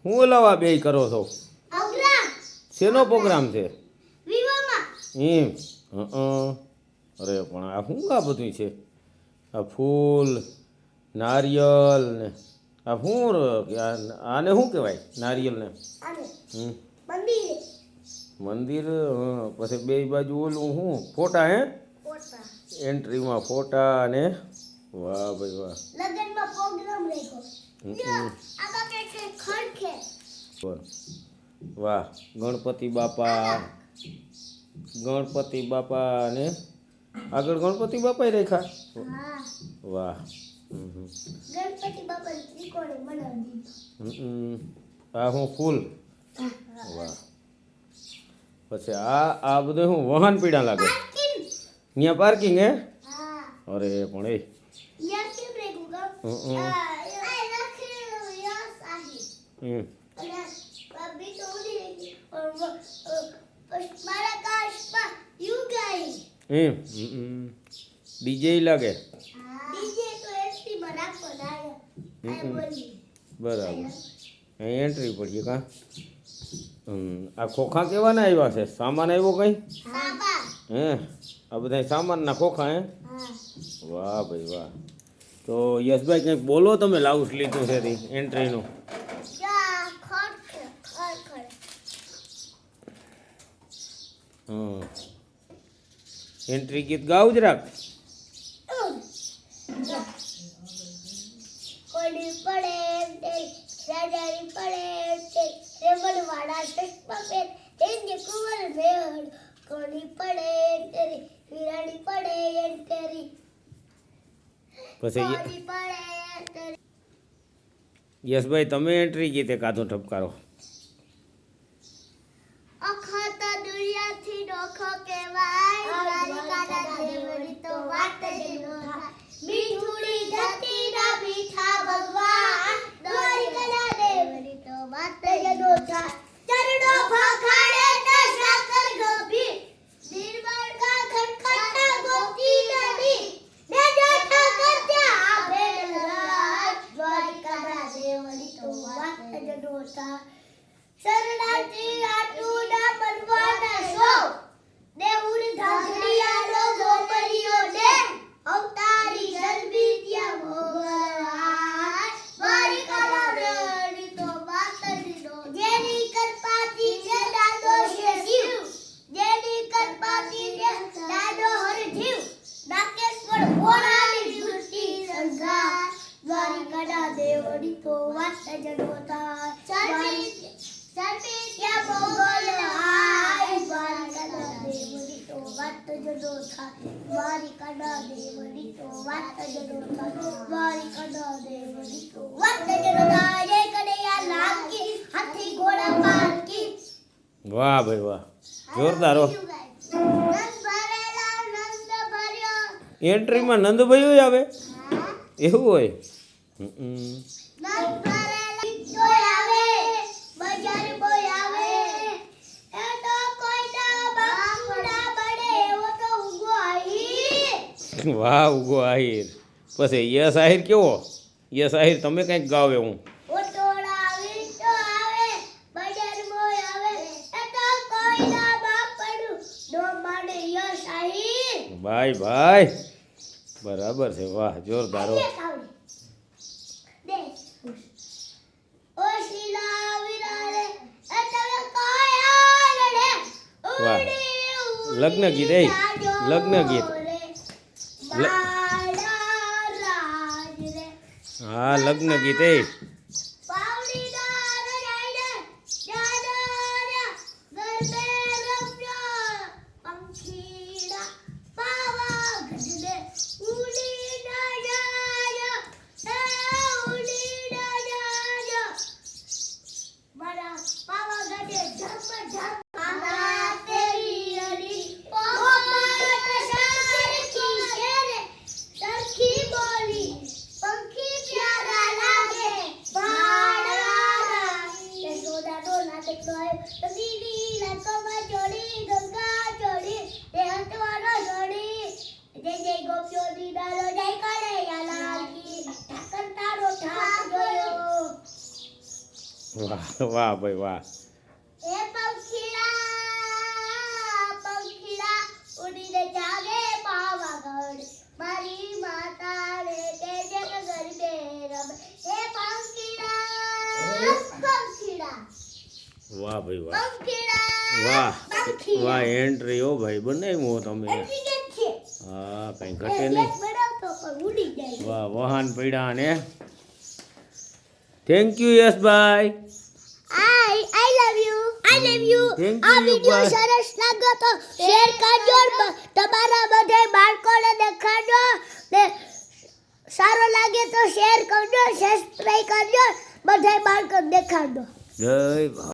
હું લાવા બે કરો છો? શેનો પ્રોગ્રામ છે? એમ અરે પણ આ શું આ બધું છે? આ ફૂલ નારિયેલ ને આ શું આને શું કહેવાય નારિયેલ ને? મંદિર પછી બે બાજુ ઓલું શું ફોટા હે? એન્ટ્રીમાં ફોટા અને વાહ ભાઈ વાહ. વાહ ગણપતિ બાપા અને આગળ ગણપતિ બાપા રાખ્યા. વાહ. આ હું ફૂલ. વાહ. પછી આ બધું શું વાહન પીડા લાગે? ત્યાં પાર્કિંગ હે? અરે પણ એ ડીજે લાગે. બરાબર અહીં એન્ટ્રી પડી કા. આ ખોખા કેવાના આવ્યા છે? સામાન આવ્યો કઈ? હે આ બધા સામાનના ખોખા હે? વાહ ભાઈ વાહ. તો યશભાઈ કંઈક બોલો, તમે લાઉસ લીધું છે એન્ટ્રીનું. એન્ટ્રી ગીત ગાવ જ રાખ. પછી યશભાઈ તમે એન્ટ્રી ગીતે કાધો ઠપકારો. વાહ ભાઈ વાહ, જોરદાર હો. એન્ટ્રીમાં નંદભાઈ આવે એવું હોય? વાહ ઉગો આહિર. પછી યસ આહિર કેવો? યસ આહિર તમે કંઈક ગાવ એવું. ભાઈ ભાઈ બરાબર છે. વાહ જોરદાર. વાહ લગ્ન ગીત એ લગ્ન ગીત. હા લગ્ન ગીત એ. વાહ વાહ ભાઈ વાહ. એ પંખીડા ઉડીને જાગે પાવાગઢ મારી માતાને કેજે કે ગરબે રમે એ પંખીડા વાહ ભાઈ વાહ પંખીડા વાહ પંખીડા. વાહ એન્ટ્રી હો ભાઈ બનાવ્યો તમે. હા કઈ ઘટે નહીં. બનાવતો પણ ઉડી જાય. વાહ વહાન પડ્યા ને. થેન્ક યુ યશભાઈ. I love you. Thank you, આ વિડિયો bye. સરસ લાગ્યો તો શેર કરજો તમારા બધા બાળકોને દેખાડજો ને સારો લાગે તો શેર કરજો સબસ્ક્રાઇબ કરજો બધા બાળકોને દેખાડજો. જય ભા